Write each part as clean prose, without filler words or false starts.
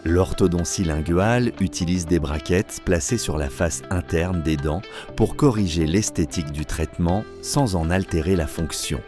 L'orthodontie linguale utilise des braquettes placées sur la face interne des dents pour corriger l'esthétique du traitement sans en altérer la fonction.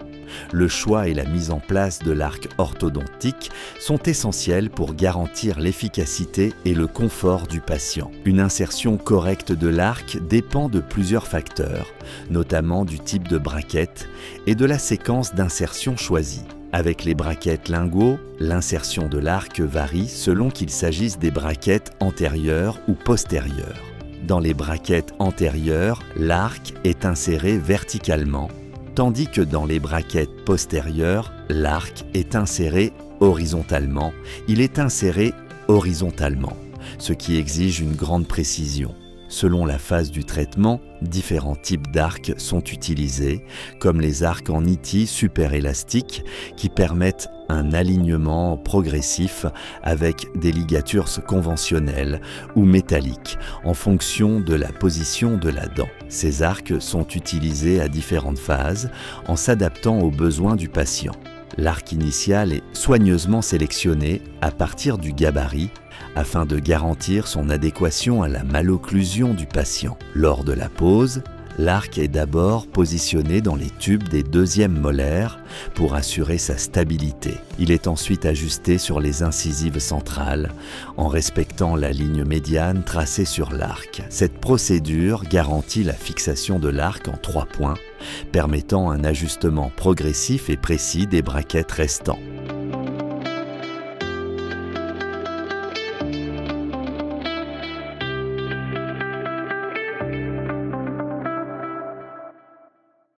Le choix et la mise en place de l'arc orthodontique sont essentiels pour garantir l'efficacité et le confort du patient. Une insertion correcte de l'arc dépend de plusieurs facteurs, notamment du type de braquette et de la séquence d'insertion choisie. Avec les braquettes linguaux, l'insertion de l'arc varie selon qu'il s'agisse des braquettes antérieures ou postérieures. Dans les braquettes antérieures, l'arc est inséré verticalement, tandis que dans les braquettes postérieures, l'arc est inséré horizontalement. Il est inséré horizontalement, ce qui exige une grande précision. Selon la phase du traitement, différents types d'arcs sont utilisés, comme les arcs en niti super-élastiques qui permettent un alignement progressif avec des ligatures conventionnelles ou métalliques en fonction de la position de la dent. Ces arcs sont utilisés à différentes phases en s'adaptant aux besoins du patient. L'arc initial est soigneusement sélectionné à partir du gabarit afin de garantir son adéquation à la malocclusion du patient. Lors de la pose, l'arc est d'abord positionné dans les tubes des deuxièmes molaires pour assurer sa stabilité. Il est ensuite ajusté sur les incisives centrales en respectant la ligne médiane tracée sur l'arc. Cette procédure garantit la fixation de l'arc en 3 points, permettant un ajustement progressif et précis des braquettes restantes.